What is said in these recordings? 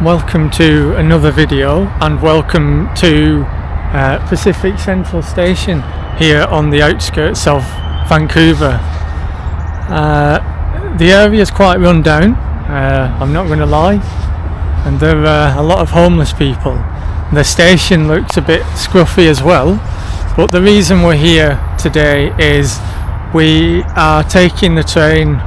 Welcome to another video and welcome to Pacific Central Station here on the outskirts of Vancouver. The area is quite run down, I'm not going to lie, and there are a lot of homeless people. The station looks a bit scruffy as well, but the reason we're here today is we are taking the train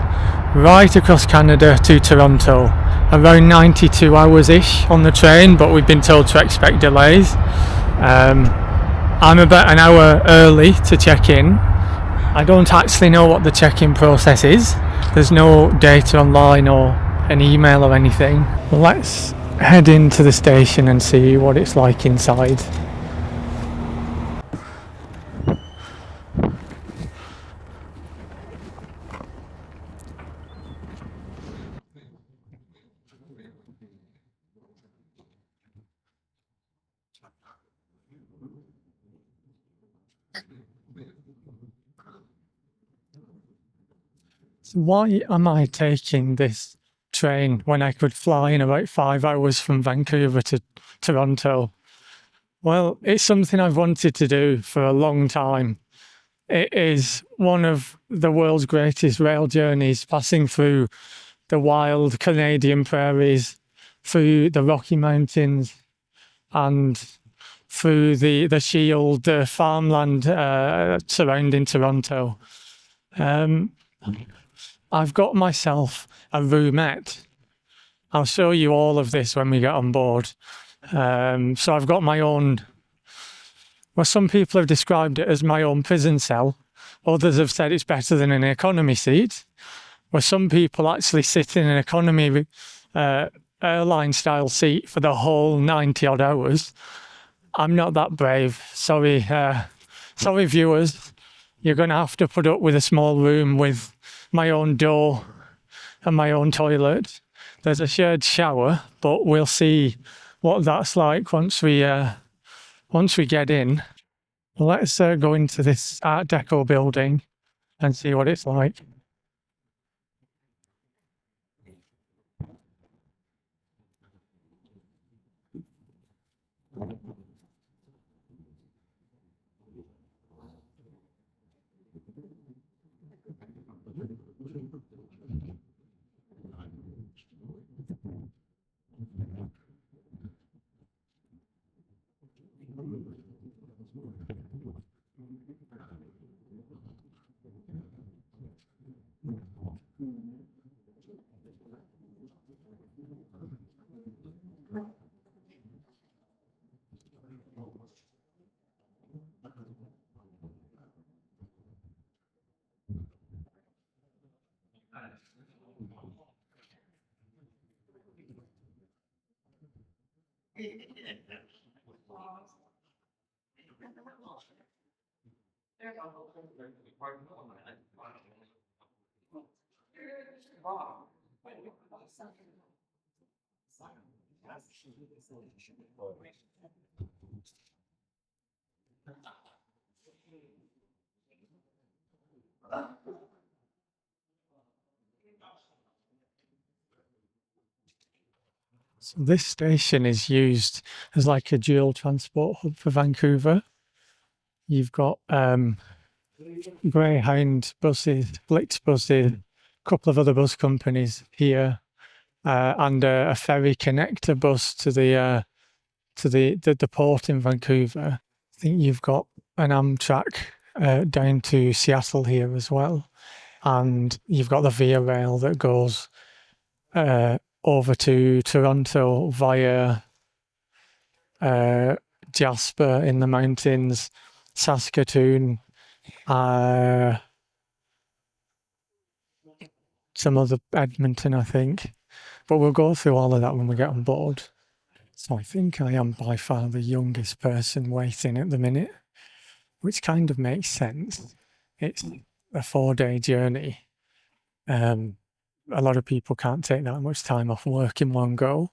right across Canada to Toronto. Around 92 hours-ish on the train, but we've been told to expect delays. I'm about an hour early to check in. I don't actually know what the check-in process is. There's no data online or an email or anything. Let's head into the station and see what it's like inside. So why am I taking this train when I could fly in about 5 hours from Vancouver to Toronto? Well, it's something I've wanted to do for a long time. It is one of the world's greatest rail journeys, passing through the wild Canadian prairies, through the Rocky Mountains, and through the shield farmland surrounding Toronto. I've got myself a roomette. I'll show you all of this when we get on board. So I've got my own, well, some people have described it as my own prison cell. Others have said it's better than an economy seat, where some people actually sit in an economy airline style seat for the whole 90 odd hours. I'm not that brave. Sorry viewers. You're going to have to put up with a small room with my own door and my own toilet. There's a shared shower, but we'll see what that's like once we get in. Let's go into this Art Deco building and see what it's like. So this station is used as like a dual transport hub for Vancouver. You've got Greyhound buses, Blitz buses, a couple of other bus companies here, and a ferry connector bus to the port in Vancouver. I think you've got an Amtrak down to Seattle here as well, and you've got the Via Rail that goes over to Toronto via Jasper in the mountains, Saskatoon, some other Edmonton, I think. But we'll go through all of that when we get on board. So I think I am by far the youngest person waiting at the minute, which kind of makes sense. It's a 4-day journey. A lot of people can't take that much time off work in one go,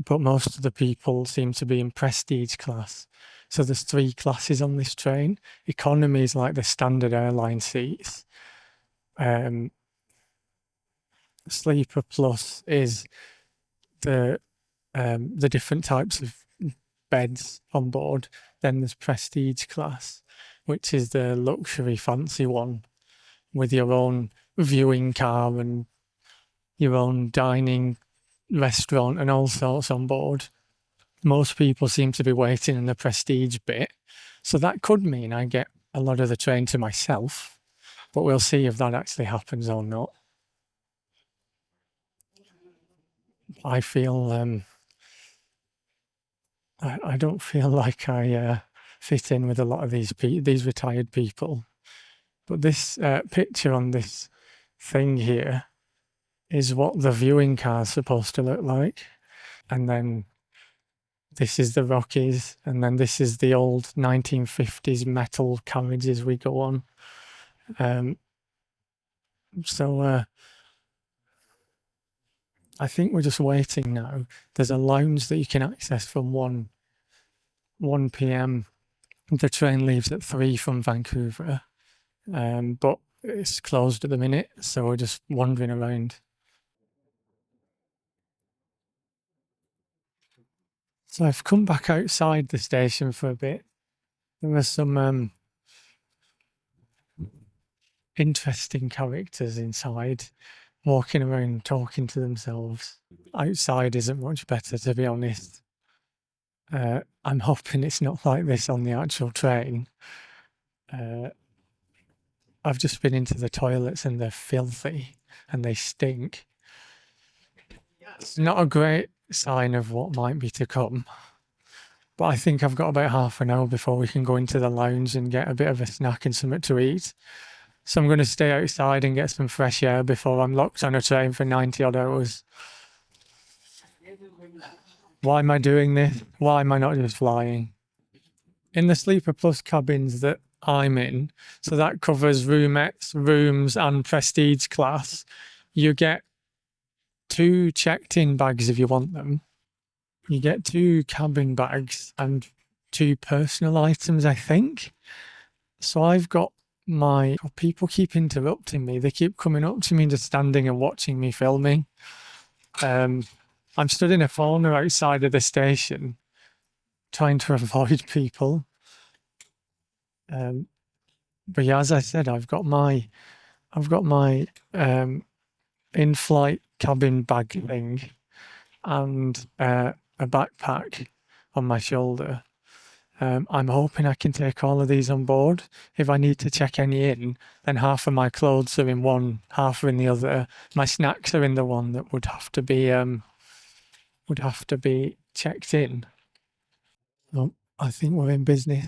but most of the people seem to be in prestige class. So there's 3 classes on this train. Economy is like the standard airline seats. Sleeper Plus is the the different types of beds on board. Then there's prestige class, which is the luxury fancy one with your own viewing car and your own dining restaurant and all sorts on board. Most people seem to be waiting in the prestige bit, so that could mean I get a lot of the train to myself, but we'll see if that actually happens or not. I feel I don't feel like I fit in with a lot of these retired people. But this picture on this thing here is what the viewing car is supposed to look like. And then this is the Rockies, and then this is the old 1950s metal carriages we go on. So I think we're just waiting now. There's a lounge that you can access from 1 p.m. The train leaves at 3 from Vancouver, but it's closed at the minute, so we're just wandering around. So I've come back outside the station for a bit. There were some interesting characters inside, walking around talking to themselves. Outside isn't much better, to be honest. I'm hoping it's not like this on the actual train. I've just been into the toilets and they're filthy and they stink. It's not a great sign of what might be to come. But I think I've got about half an hour before we can go into the lounge and get a bit of a snack and something to eat. So I'm going to stay outside and get some fresh air before I'm locked on a train for 90 odd hours. Why am I doing this? Why am I not just flying? In the Sleeper Plus cabins that I'm in, so that covers roomettes, rooms and prestige class, you get 2 checked-in bags if you want them. You get 2 cabin bags and 2 personal items, I think. So I've got people keep interrupting me. They keep coming up to me and just standing and watching me filming. I'm stood in a corner outside of the station trying to avoid people. But yeah, as I said, I've got my in-flight cabin bag thing and a backpack on my shoulder. I'm hoping I can take all of these on board. If I need to check any in, then half of my clothes are in one, half are in the other. My snacks are in the one that would have to be checked in. Oh, I think we're in business.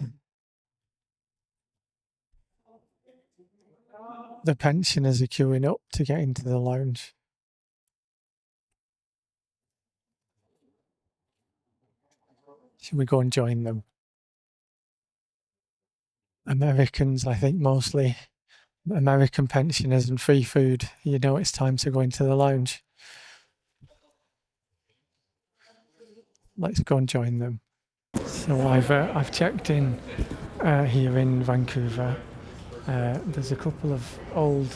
The pensioners are queuing up to get into the lounge. Should we go and join them? Americans, I think mostly. American pensioners and free food. You know it's time to go into the lounge. Let's go and join them. So I've checked in here in Vancouver. There's a couple of old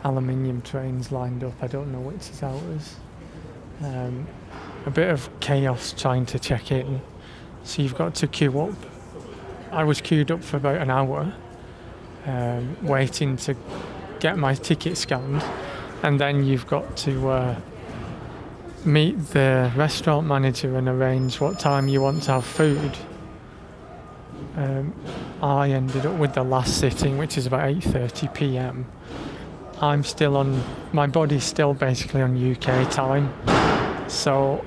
aluminium trains lined up. I don't know which is ours. A bit of chaos trying to check in. So you've got to queue up. I was queued up for about an hour, waiting to get my ticket scanned, and then you've got to meet the restaurant manager and arrange what time you want to have food. I ended up with the last sitting, which is about 8:30 p.m. My body's still basically on UK time, so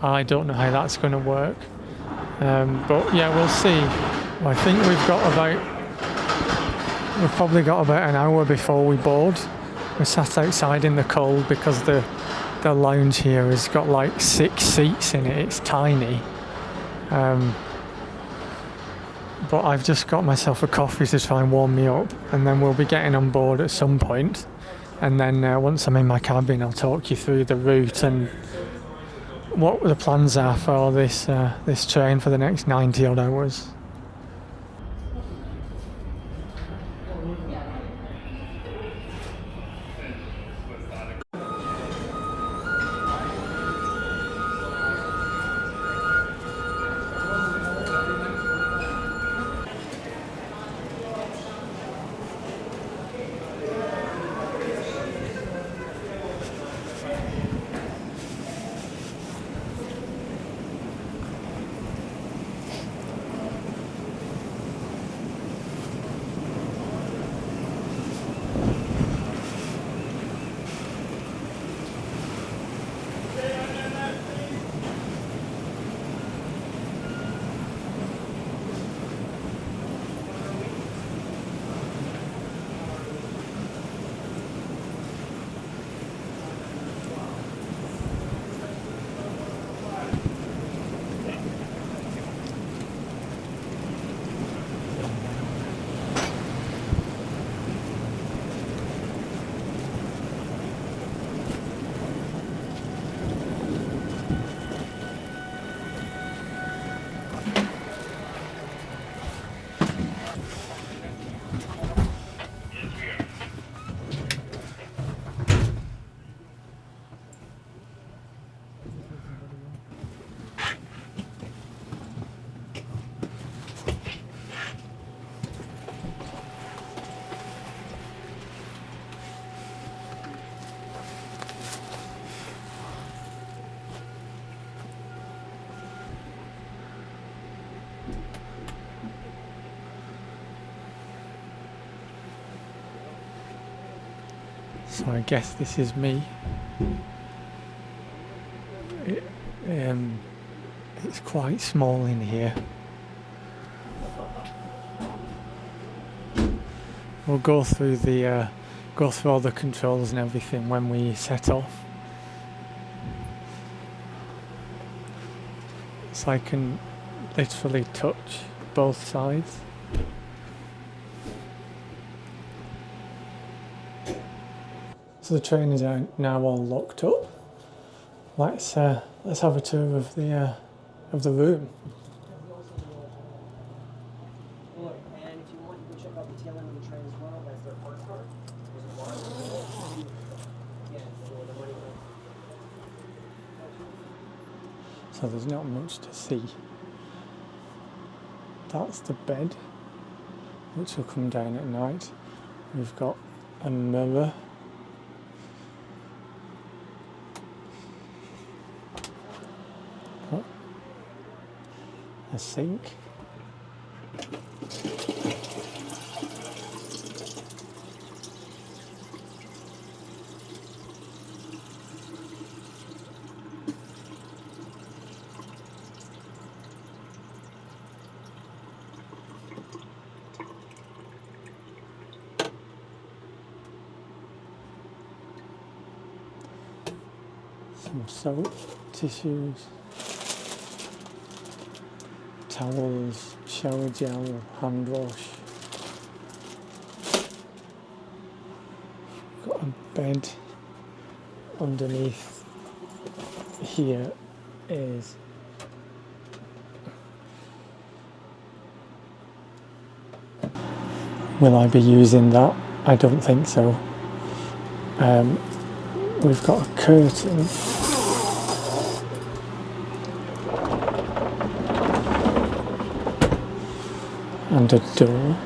I don't know how that's going to work. But yeah, we'll see. I think we've probably got about an hour before we board. We're sat outside in the cold because the lounge here has got like 6 seats in it. It's tiny. But I've just got myself a coffee to try and warm me up, and then we'll be getting on board at some point. And then once I'm in my cabin, I'll talk you through the route and what the plans are for this train for the next 90 odd hours. So I guess this is me. It's quite small in here. We'll go through all the controls and everything when we set off. So I can literally touch both sides. So the train is now all locked up. Let's have a tour of the room. And if you want, you can check out the tail end of the train as well. That's their parts card. So there's not much to see. That's the bed, which will come down at night. We've got a mirror. A sink. Some soap, tissues, towels, shower gel, hand wash. Got a bed underneath. Here is will I be using that? I don't think so. We've got a curtain. And a door.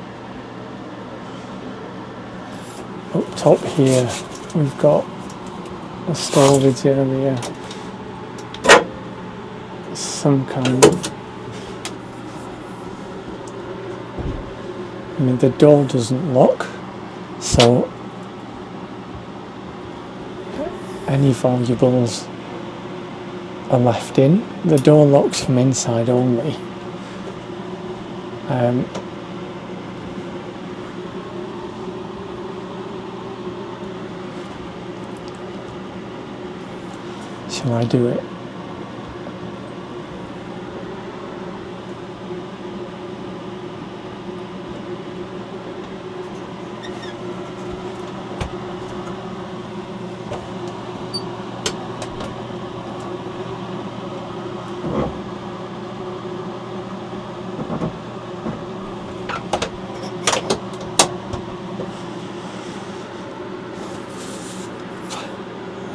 Up top here we've got a storage area, some kind of, I mean the door doesn't lock, so any valuables are left in. The door locks from inside only. Shall I do it?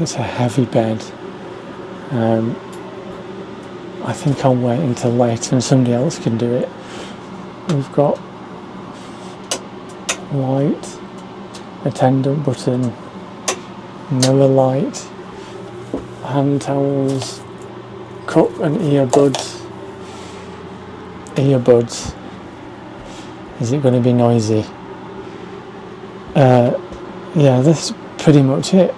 It's a heavy bed. I think I'll wait until later and somebody else can do it. We've got light, attendant button, mirror light, hand towels, cup and earbuds. Earbuds. Is it going to be noisy? Yeah, that's pretty much it.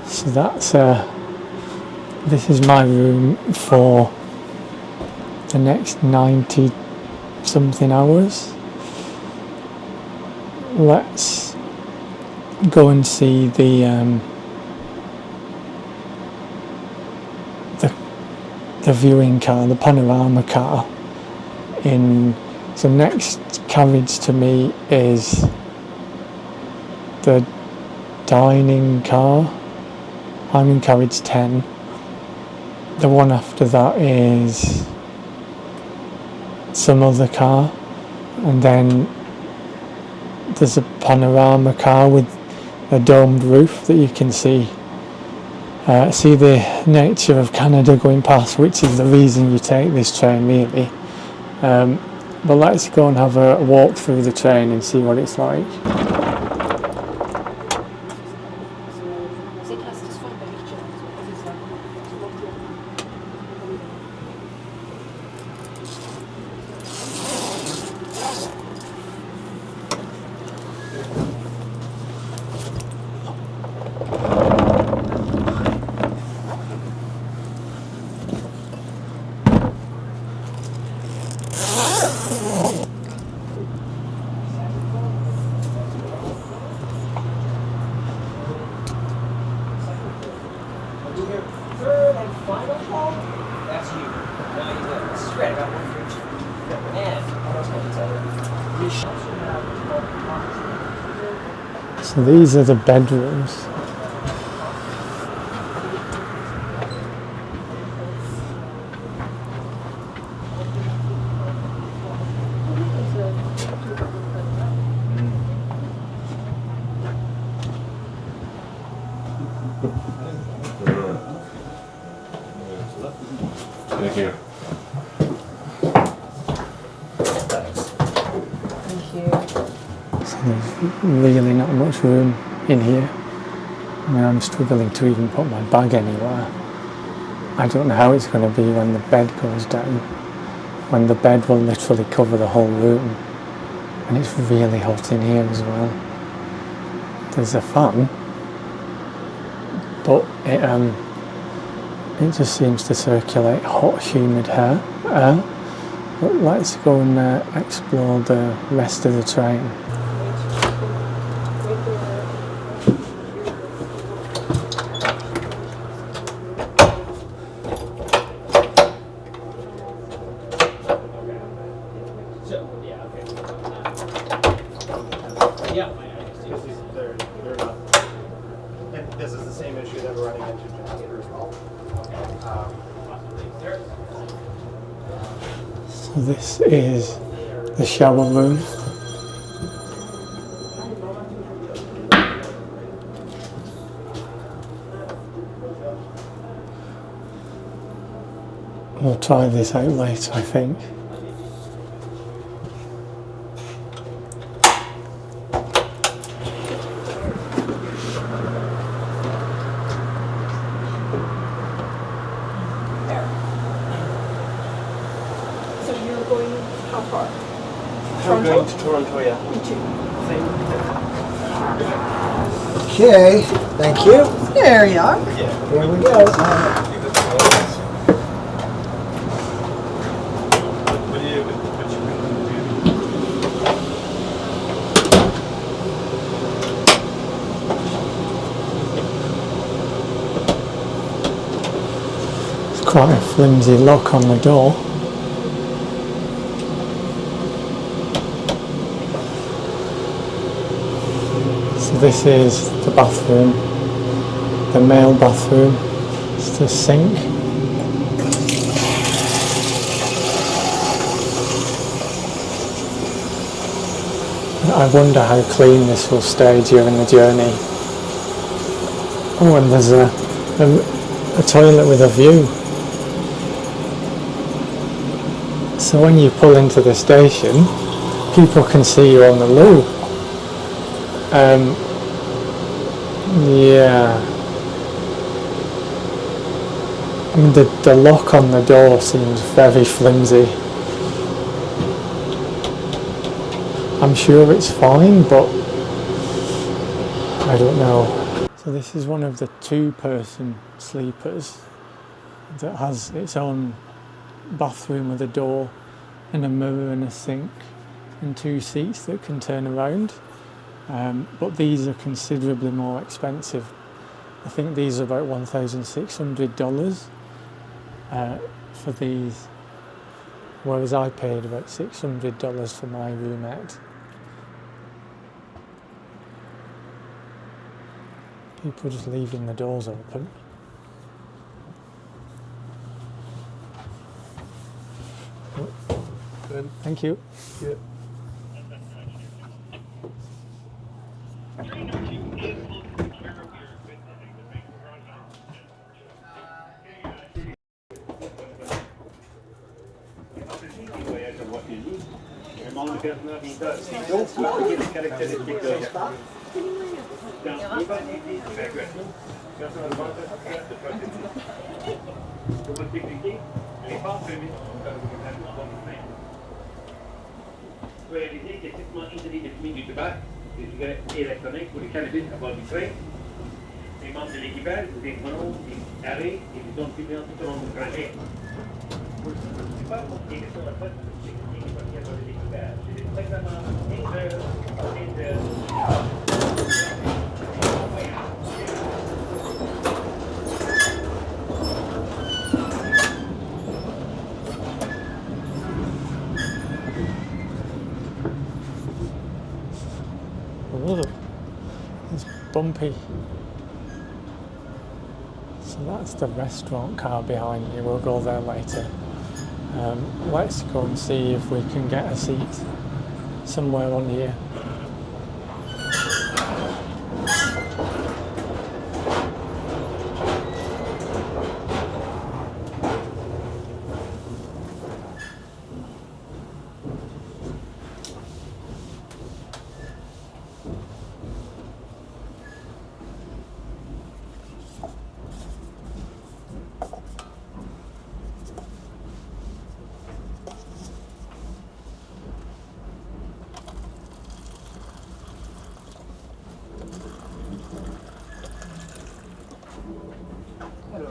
So that's this is my room for the next 90 something hours. Let's go and see the viewing car, the panorama car. So next carriage to me is the dining car. I'm in carriage 10. The one after that is some other car, and then there's a panorama car with a domed roof that you can see the nature of Canada going past, which is the reason you take this train really. But let's go and have a walk through the train and see what it's like. So these are the bedrooms. Thank you. Thank you. So there's really not much room in here. I mean, I'm struggling to even put my bag anywhere. I don't know how it's going to be when the bed goes down, when the bed will literally cover the whole room. And it's really hot in here as well. There's a fan, but it just seems to circulate hot, humid air. But let's go and explore the rest of the train. This is the same issue that we're running into Jasper as well. So this is the shower room. We'll try this out later, I think. So you're going how far? I'm going to Toronto, yeah. Me too. Okay, thank you. There you are. Here we go. It's quite a flimsy lock on the door. So this is the bathroom, the male bathroom. It's the sink. I wonder how clean this will stay during the journey. Oh, and there's a toilet with a view. So when you pull into the station, people can see you on the loo. Yeah. I mean, the lock on the door seems very flimsy. I'm sure it's fine, but I don't know. So this is one of the two-person sleepers that has its own bathroom with a door and a mirror and a sink and two seats that can turn around. But these are considerably more expensive. I think these are about $1,600 for these, whereas I paid about $600 for my roomette. People just leaving the doors open. Good. Thank you. Yeah. Réaliser qu'effectivement, il s'agit de filmer du tabac, des cigarettes électroniques ou des cannabis à bord du train. Les membres de l'équipage, des chronos, des arrêts et des zones publiques tout au long du trajet. C'est pas pour des questions de fait, c'est qui va faire de l'équipage. C'est exactement 15 heures, 15 heures. Ugh, it's bumpy. So that's the restaurant car behind me. We'll go there later. Let's go and see if we can get a seat somewhere on here.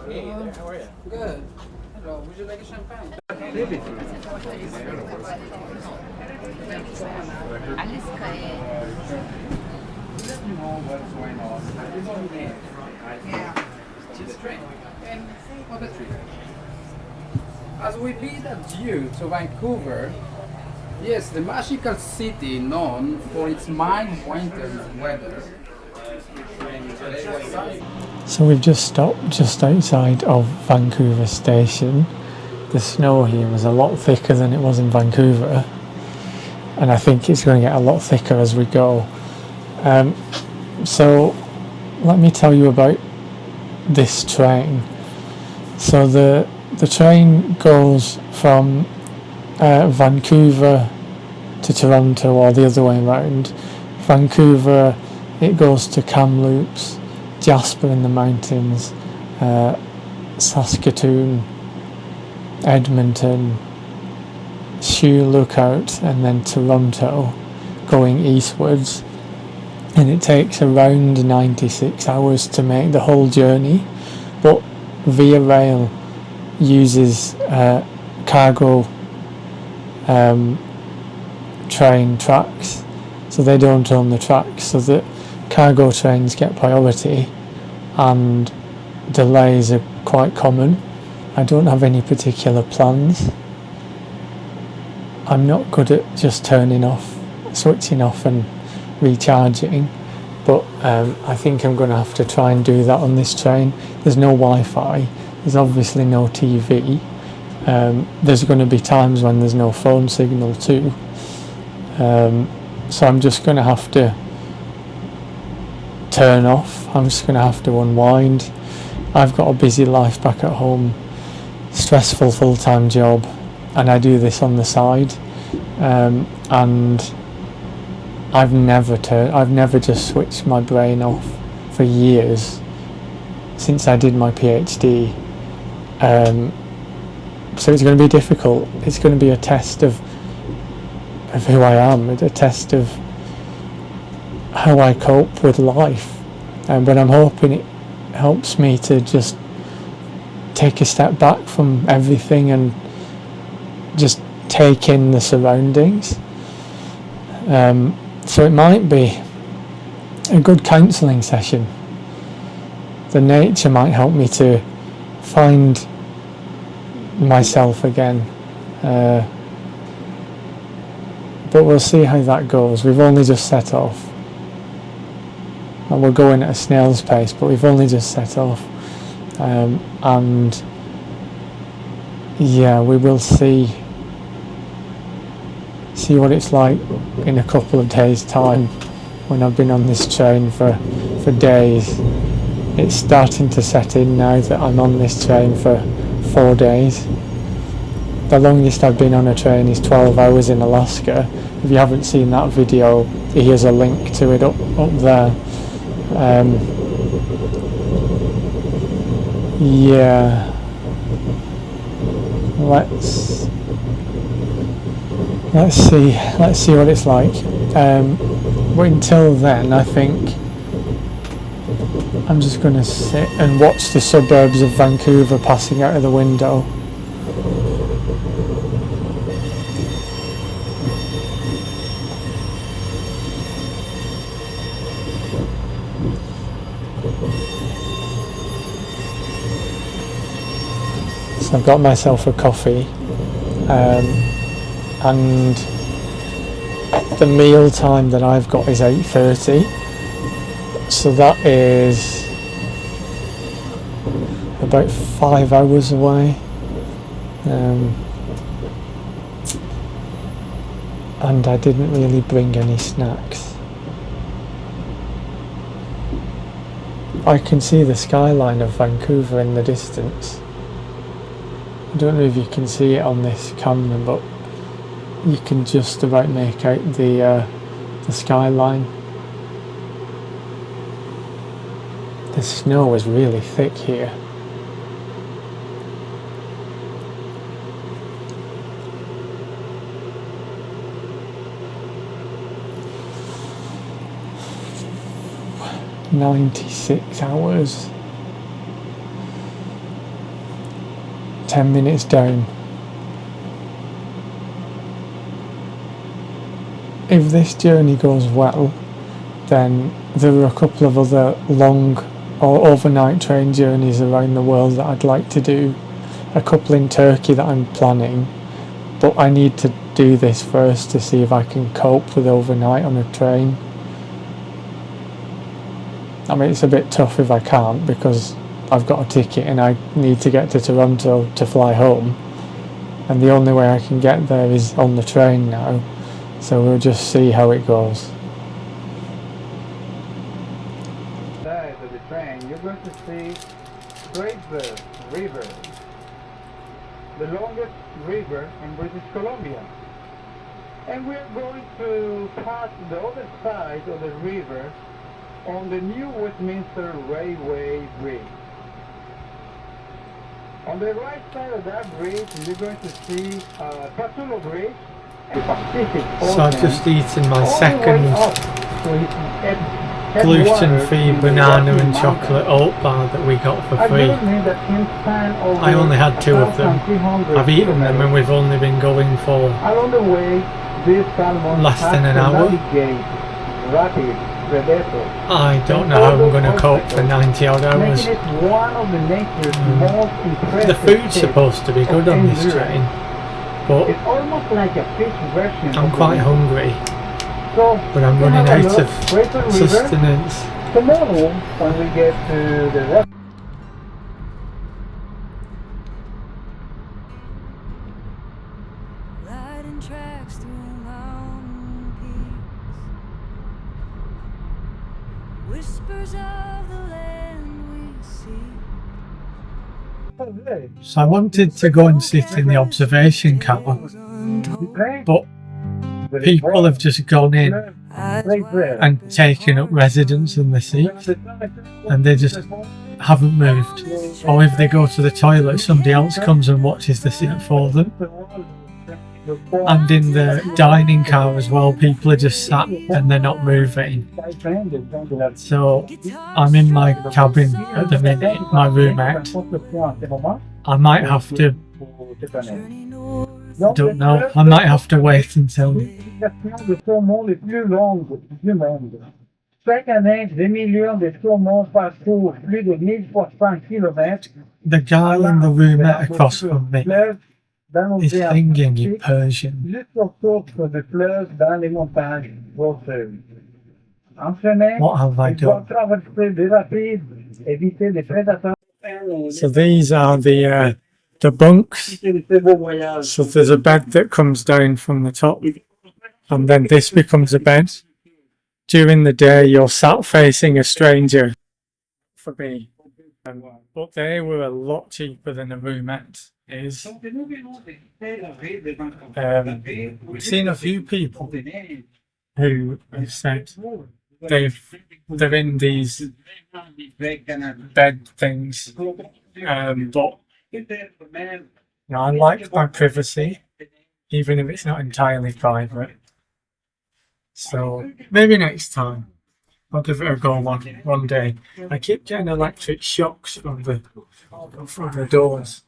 Hey there, how are you? Good. Hello, would you like a champagne? As we bid adieu to Vancouver, yes, the magical city known for its mild winter weather. So we've just stopped just outside of Vancouver station. The snow here was a lot thicker than it was in Vancouver, and I think it's going to get a lot thicker as we go. So let me tell you about this train. So the train goes from Vancouver to Toronto, or the other way around. Vancouver, it goes to Kamloops, Jasper in the mountains, Saskatoon, Edmonton, Shoe Lookout, and then Toronto, going eastwards. And it takes around 96 hours to make the whole journey, but Via Rail uses cargo train tracks, so they don't own the tracks, so that cargo trains get priority, and delays are quite common. I don't have any particular plans. I'm not good at just turning off, switching off and recharging, but I think I'm going to have to try and do that on this train. There's no Wi-Fi, there's obviously no TV, there's going to be times when there's no phone signal too, so I'm just going to have to turn off. I'm just going to have to unwind. I've got a busy life back at home, stressful full-time job, and I do this on the side, and I've never just switched my brain off for years since I did my PhD. So it's going to be difficult. It's going to be a test of who I am, a test of how I cope with life. But I'm hoping it helps me to just take a step back from everything and just take in the surroundings. So it might be a good counselling session. The nature might help me to find myself again. But we'll see how that goes. We've only just set off. And we're going at a snail's pace, but we've only just set off. And yeah, we will see what it's like in a couple of days' time when I've been on this train for days. It's starting to set in now that I'm on this train for 4 days. The longest I've been on a train is 12 hours in Alaska. If you haven't seen that video, here's a link to it up there. Yeah, let's see what it's like. But until then, I think I'm just going to sit and watch the suburbs of Vancouver passing out of the window. So I've got myself a coffee, and the meal time that I've got is 8:30, so that is about 5 hours away. And I didn't really bring any snacks. I can see the skyline of Vancouver in the distance. I don't know if you can see it on this camera, but you can just about make out the skyline. The snow is really thick here. "96 hours. 10 minutes down. If this journey goes well, then there are a couple of other long or overnight train journeys around the world that I'd like to do. A couple in Turkey that I'm planning, but I need to do this first to see if I can cope with overnight on a train. I mean, it's a bit tough if I can't, because I've got a ticket and I need to get to Toronto to fly home, and the only way I can get there is on the train now, so we'll just see how it goes. Side of the train, you're going to see Fraser River, the longest river in British Columbia. And we're going to pass the other side of the river on the new Westminster Railway Bridge. On the right side of that bridge, you're going to see Catulo Bridge and Pacific Ocean. So I've just eaten my all the way second up to its gluten-free headwaters, banana the and Rocky chocolate Mountains. oat bar that we got for I free. don't mean that in span over I only had 2 of them. 1,300 I've eaten them and kilometers. we've only been going for Along the way, this salmon less has than an to hour. navigate rapid predators, I don't know how I'm going to cope for 90 odd hours. making it one of the nature's most impressive The food's states supposed to be good of on this endurance. train, but It's almost like a fish version I'm of quite the hungry, So, but I'm we'll running have a out look. of Fraser River. sustenance. Tomorrow, when we get to the Rockies, Riding tracks through mountain peaks, whispers of the land we see. So I wanted to go and sit in the observation car, but people have just gone in and taken up residence in the seats, and they just haven't moved. Or if they go to the toilet, somebody else comes and watches the seat for them. And in the dining car as well, people are just sat and they're not moving. So I'm in my cabin at the minute, my roommate. I might have to, I don't know, I might have to wait until Chaque année, des millions de saumons parcourent plus de 1400 kilomètres. the guy in the roomette across from me dans is l'océan singing in Pacifique, Persian. jusqu'au côtes de fleuves dans les montagnes rocheuses. En chemin, What have I ils doivent done? traverser des rapides, éviter des prédateurs. So these are the bunks. So there's a bed that comes down from the top, and then this becomes a bed. During the day, you're sat facing a stranger. For me, but they were a lot cheaper than a roomette is. We've seen a few people who have said they're in these bed things, but I like my privacy, even if it's not entirely private. So maybe next time I'll give it a go one day. I keep getting electric shocks from the doors.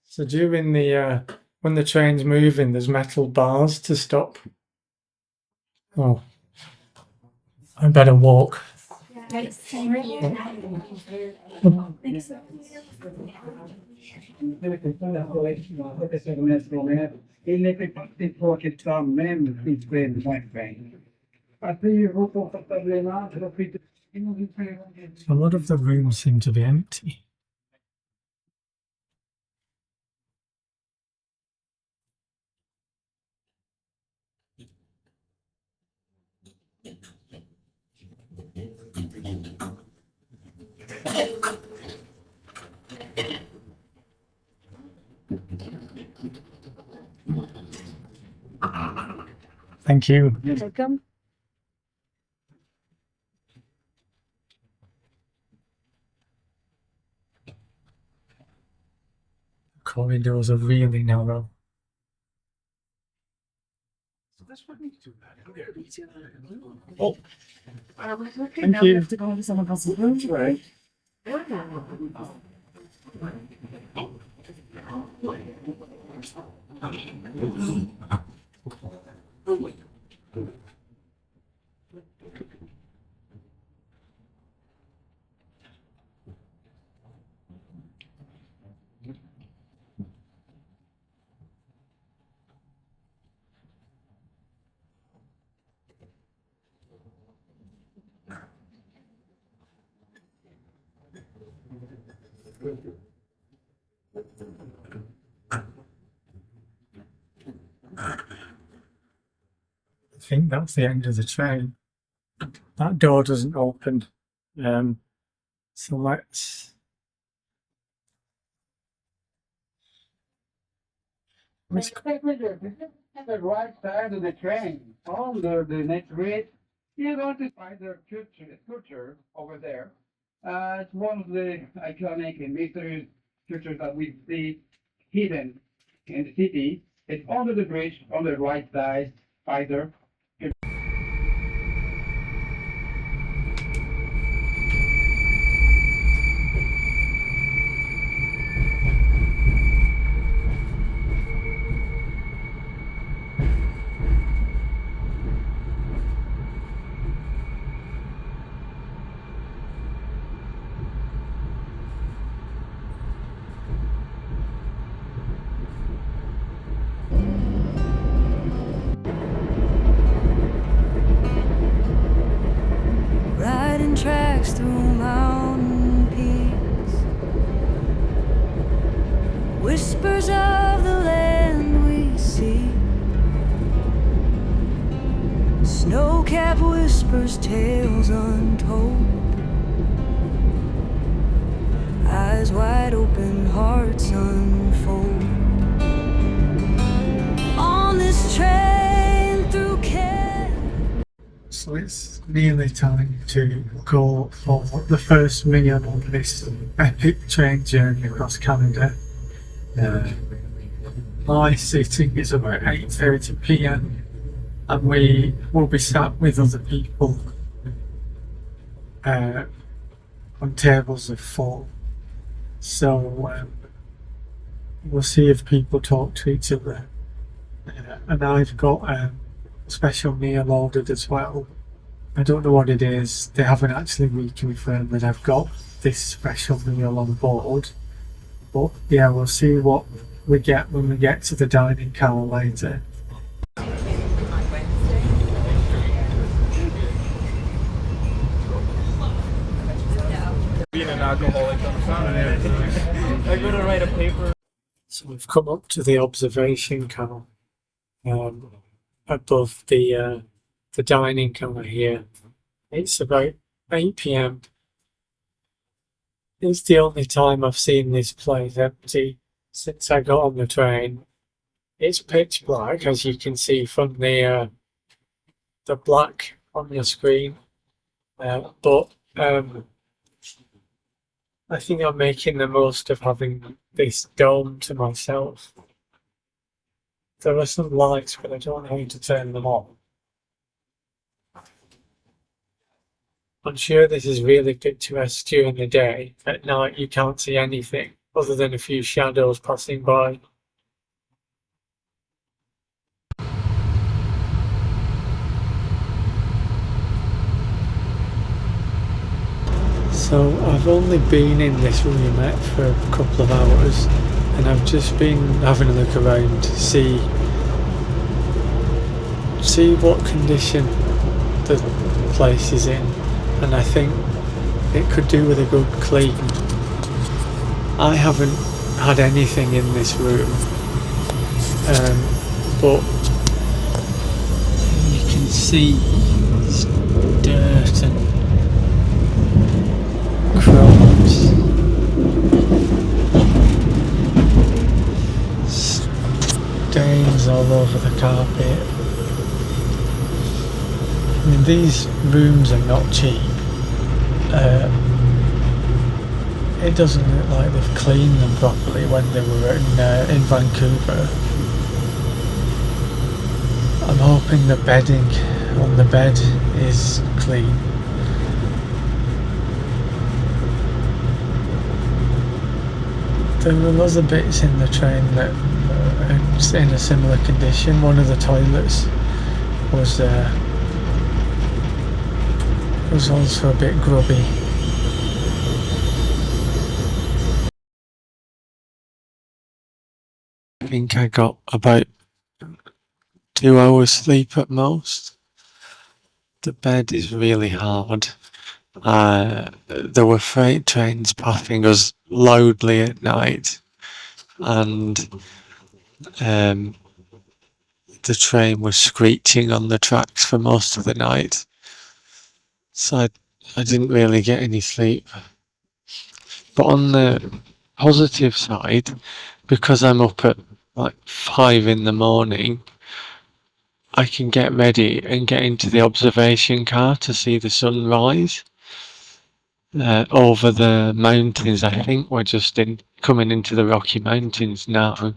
So during the when the train's moving, there's metal bars to stop. Oh, I better walk. Yeah. A lot of the rooms seem to be empty. Thank you. Welcome. Corridors are really narrow. Oh, thank you. To go into someone else's room. Right. I think that's the end of the train. That door doesn't open. So let's... At the right side of the train, under the next bridge, you're going to find the culture over there. It's one of the iconic and mysterious structures that we see hidden in the city. It's under the bridge on the right side, either. Riding tracks through mountain peaks, whispers of the land we see, snow-capped whispers, tales untold, eyes wide open, hearts unfold. On this train through So it's nearly time to go for the first meal on this epic train journey across Canada. My sitting is about 8:30 p.m. and we will be sat with other people on tables of 4. So we'll see if people talk to each other. And I've got a special meal ordered as well. I don't know what it is. They haven't actually reconfirmed that I've got this special meal on board. But yeah, we'll see what we get when we get to the dining car later. Being an alcoholic on Saturday. I go to write a paper. So we've come up to the observation car above the dining car here. It's about 8 p.m. It's the only time I've seen this place empty since I got on the train. It's pitch black, as you can see from the black on your screen. But I think I'm making the most of having this dome to myself. There are some lights, but I don't know how to turn them on. I'm sure this is really picturesque during the day. At night you can't see anything other than a few shadows passing by. So I've only been in this roomette for a couple of hours, and I've just been having a look around to see what condition the place is in, and I think it could do with a good clean. I haven't had anything in this room, but you can see dirt and crumbs, stains all over the carpet. I mean, these rooms are not cheap. It doesn't look like they've cleaned them properly when they were in Vancouver. I'm hoping the bedding on the bed is clean. There were other bits in the train that are in a similar condition. One of the toilets was also a bit grubby. I think I got about 2 hours sleep at most. The bed is really hard. There were freight trains passing us loudly at night, and the train was screeching on the tracks for most of the night. So I didn't really get any sleep. But on the positive side, because I'm up at like 5 in the morning, I can get ready and get into the observation car to see the sunrise over the mountains. I think we're just coming into the Rocky Mountains now.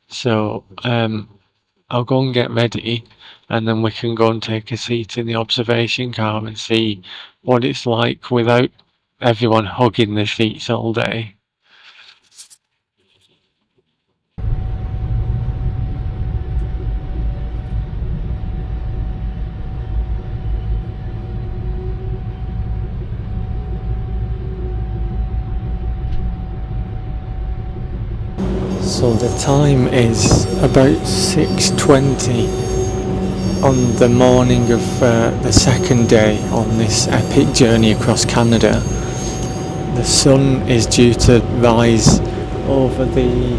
So I'll go and get ready, and then we can go and take a seat in the observation car and see what it's like without everyone hugging the seats all day. So the time is about 6:20 on the morning of the second day on this epic journey across Canada. The sun is due to rise over the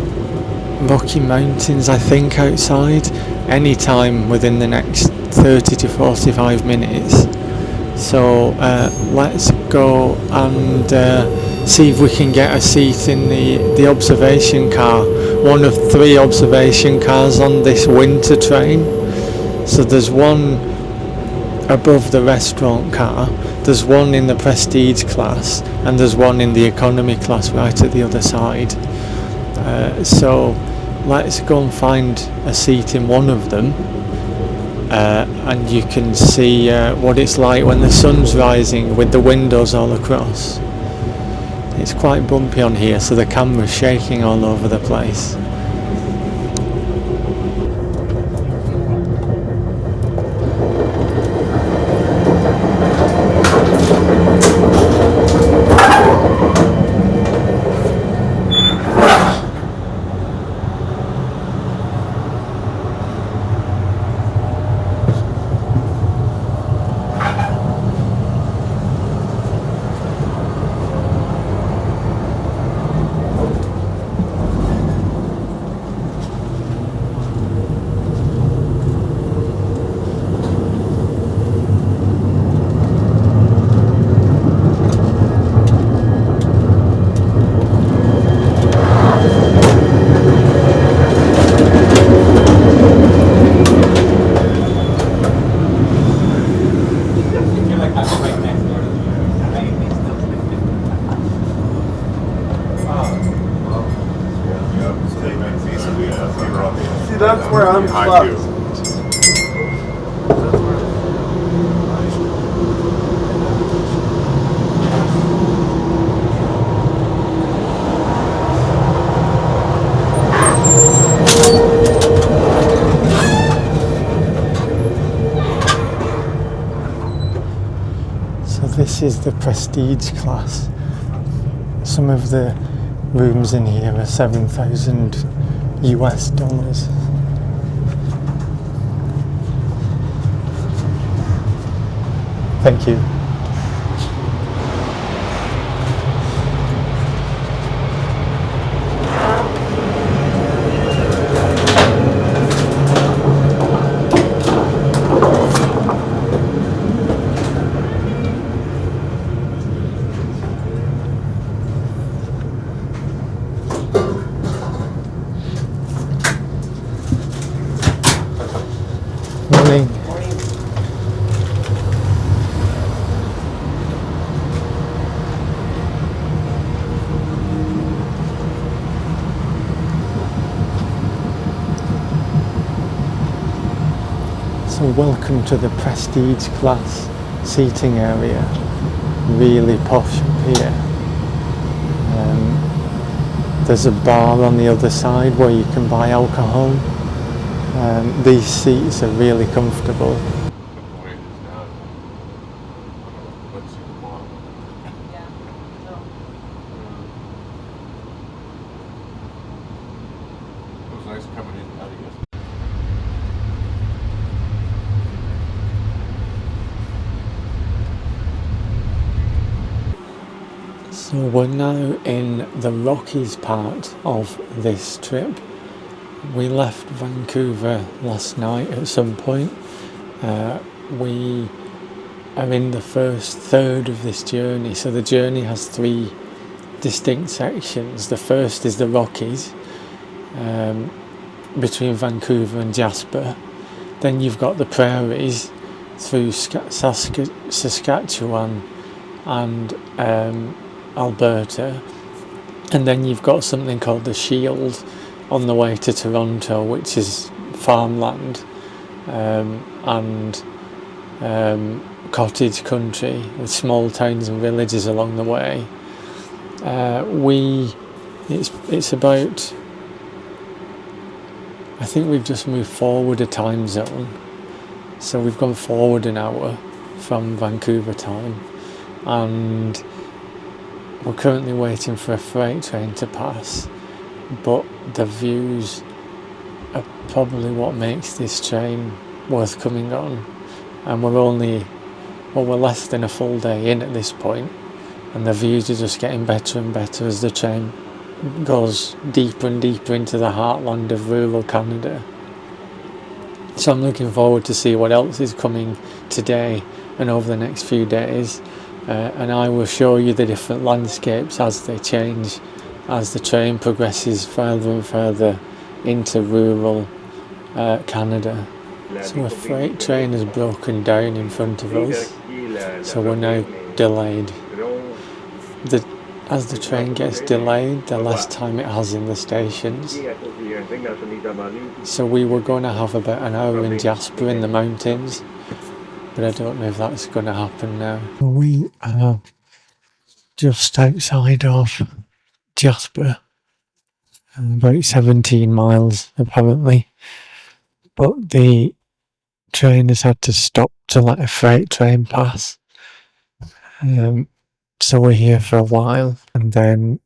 Rocky Mountains, I think, outside, any time within the next 30 to 45 minutes. So let's go and see if we can get a seat in the observation car, one of 3 observation cars on this winter train. So there's one above the restaurant car, there's one in the prestige class, and there's one in the economy class right at the other side. So let's go and find a seat in one of them, and you can see what it's like when the sun's rising with the windows all across. It's quite bumpy on here, so the camera's shaking all over the place. See, that's where I'm stuck. So this is the prestige class. some of the rooms in here are $7,000 US. Thank you. Morning. So welcome to the prestige class seating area. Really posh up here. There's a bar on the other side where you can buy alcohol. These seats are really comfortable. So we're now in the Rockies part of this trip. We left Vancouver last night at some point. We are in the first third of this journey. So the journey has three distinct sections. The first is the Rockies, between Vancouver and Jasper. Then you've got the prairies through Saskatchewan and Alberta, and then you've got something called the Shield on the way to Toronto, which is farmland and cottage country with small towns and villages along the way. It's about, I think we've just moved forward a time zone, so we've gone forward an hour from Vancouver time, and we're currently waiting for a freight train to pass, but the views are probably what makes this train worth coming on. And we're less than a full day in at this point, and the views are just getting better and better as the train goes deeper and deeper into the heartland of rural Canada. So I'm looking forward to see what else is coming today and over the next few days. And I will show you the different landscapes as they change, as the train progresses further and further into rural Canada. So a freight train has broken down in front of us, so we're now delayed. As the train gets delayed, the less time it has in the stations. So we were going to have about an hour in Jasper in the mountains, but I don't know if that's going to happen now. We are just outside of Jasper, about 17 miles apparently, but the train has had to stop to let a freight train pass. So we're here for a while, and then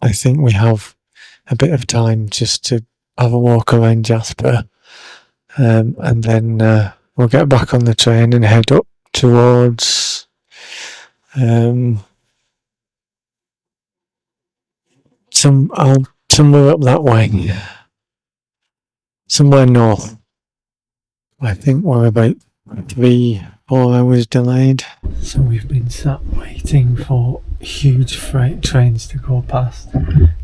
I think we have a bit of time just to have a walk around Jasper, and then we'll get back on the train and head up towards somewhere up that way, somewhere north. I think we're about 3-4 hours delayed. So we've been sat waiting for huge freight trains to go past,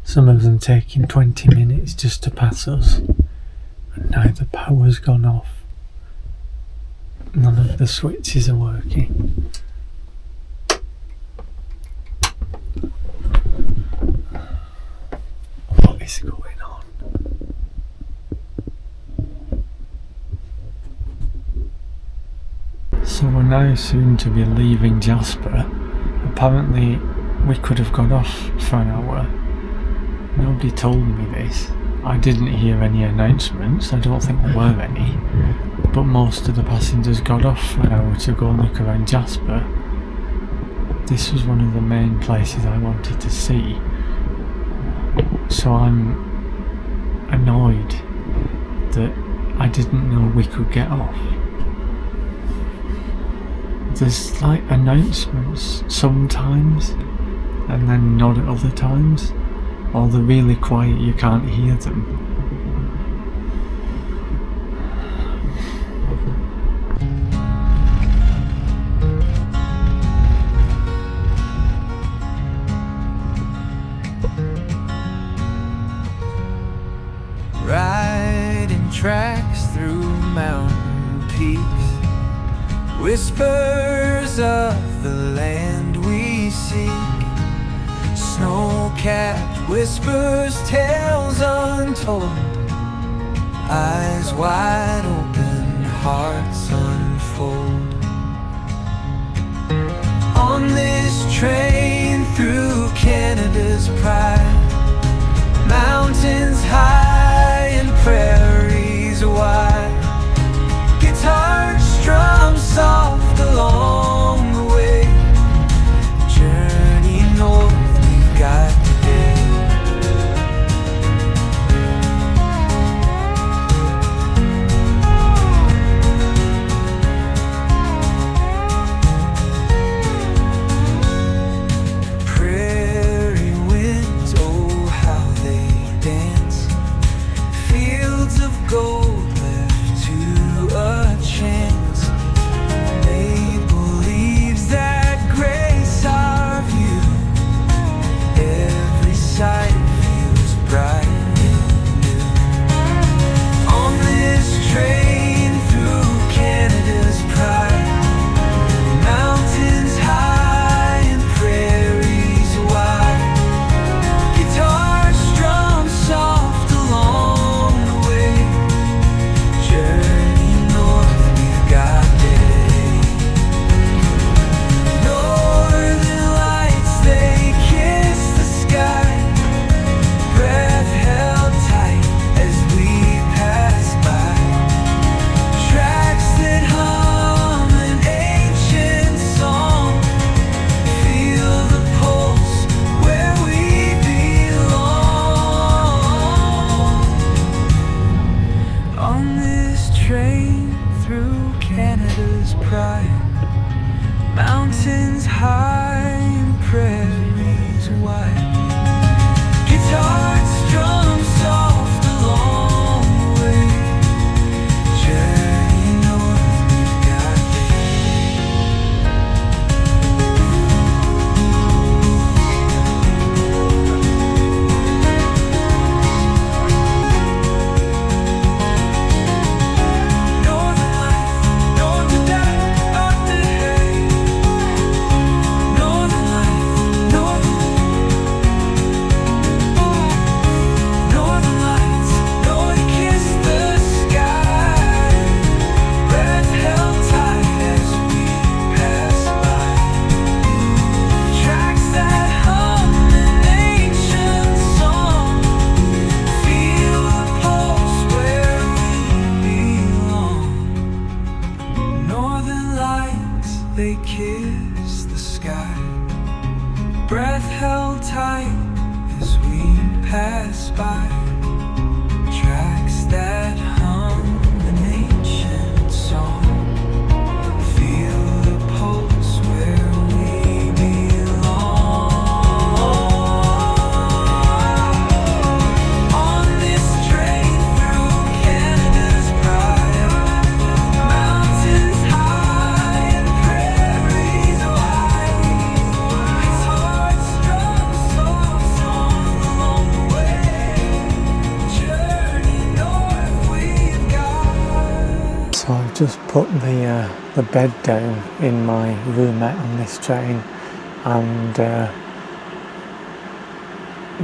some of them taking 20 minutes just to pass us, and now the power's gone off. None of the switches are working. What is going on? So we're now soon to be leaving Jasper. Apparently we could have got off for an hour. Nobody told me this. I didn't hear any announcements, I don't think there were any, but most of the passengers got off for an hour to go look around Jasper. this was one of the main places I wanted to see. So I'm annoyed that I didn't know we could get off. There's like announcements sometimes and then not at other times, or they're really quiet, you can't hear them. Riding tracks through mountain peaks, whispers of the land we seek, snow-capped whispers, tales untold, eyes wide open, hearts unfold. On this train through Canada's pride, mountains high and prairies wide, guitars strum soft along the way, journey north we've got today. Prairie winds, oh how they dance, fields of gold left to a chance, maple leaves that grace our view, every sight feels bright and new. On this train through Canada's pride, mountains high and prairies wide, guitars strum soft along the way, journey north we've got today. Northern lights, they kiss the sky, breath held tight as we pass by, tracks that hum an ancient song, feel the pulse where we belong. On this train through Canada's pride, mountains high and prairies wide, guitars strum soft along the way, journey north we've got Northern lights, northern dark of the hay, northern lights, northern lights, know to kiss the sky, breath held tight as we pass by, tracks that hum an ancient song, feel the pulse where we belong. Northern lights, they kiss the sky, breath held tight as we pass by, tracks that hum an ancient song, feel the pulse where we belong. On this train through Canada's pride, mountains high and prairies wide, guitars strum soft along the way, journey north we've got. So I've just put the bed down in my roomette on this train, and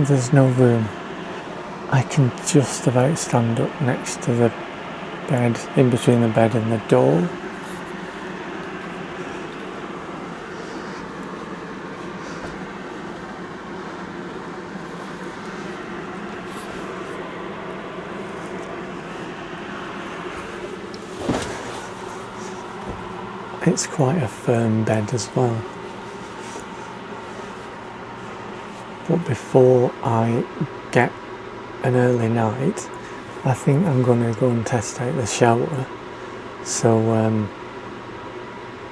there's no room. I can just about stand up next to the bed, in between the bed and the door. It's quite a firm bed as well. But before I get an early night, I think I'm going to go and test out the shower. So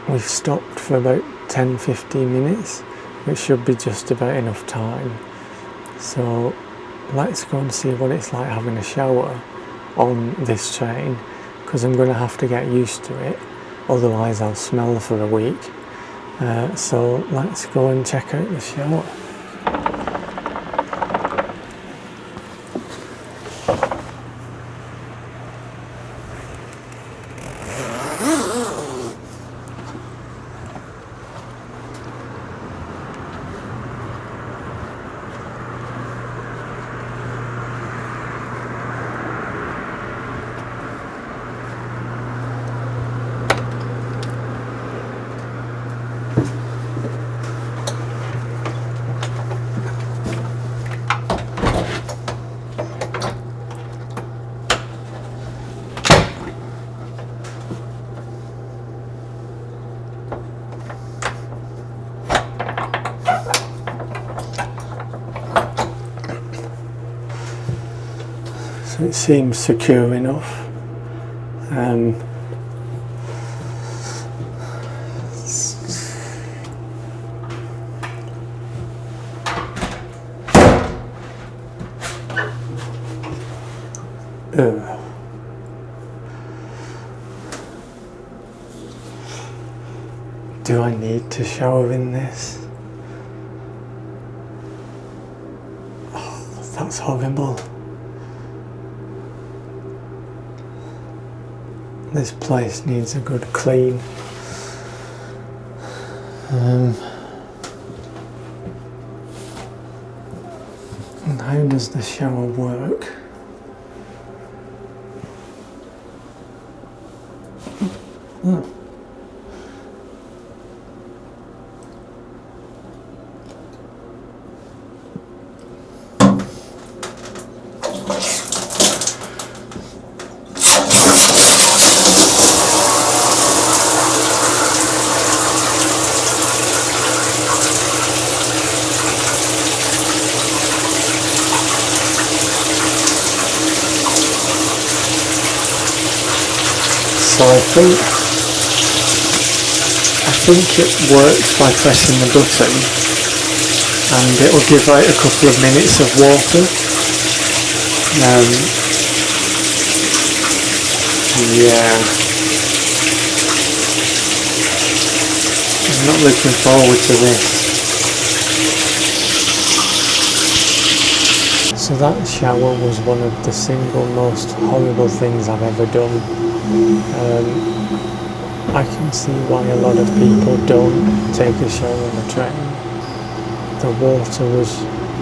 we've stopped for about 10-15 minutes, which should be just about enough time. So let's go and see what it's like having a shower on this train, because I'm going to have to get used to it, otherwise I'll smell for a week. So let's go and check out the shower. So it seems secure enough. Do I need to shower in this? Oh, that's horrible. This place needs a good clean. And how does the shower work? Oh. So I think it works by pressing the button, and it will give out a couple of minutes of water. Yeah, I'm not looking forward to this. So that shower was one of the single most horrible things I've ever done. I can see why a lot of people don't take a shower on a train. The water was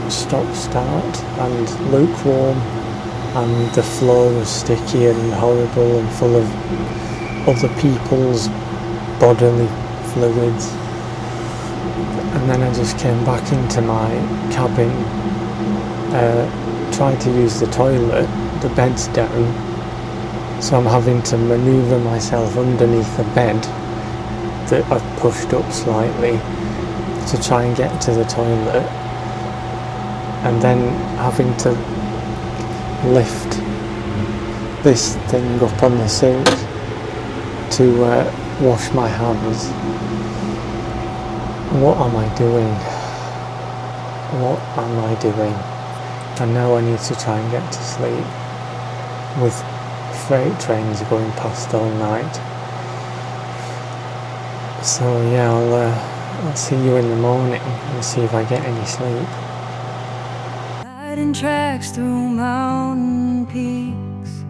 stop-start and lukewarm, and the floor was sticky and horrible and full of other people's bodily fluids. And then I just came back into my cabin, tried to use the toilet, the bed's down, so I'm having to manoeuvre myself underneath the bed that I've pushed up slightly to try and get to the toilet, and then having to lift this thing up on the sink to wash my hands. What am I doing? What am I doing? And now I need to try and get to sleep with freight trains going past all night. So yeah, I'll see you in the morning and see if I get any sleep. Riding tracks through mountain peaks.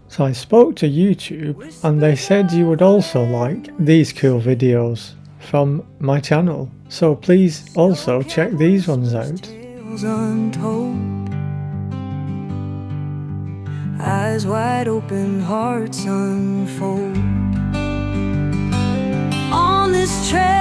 So I spoke to YouTube and they said you would also like these cool videos from my channel. So please also check these ones out. Tales untold. Eyes wide open, hearts unfold. On this trail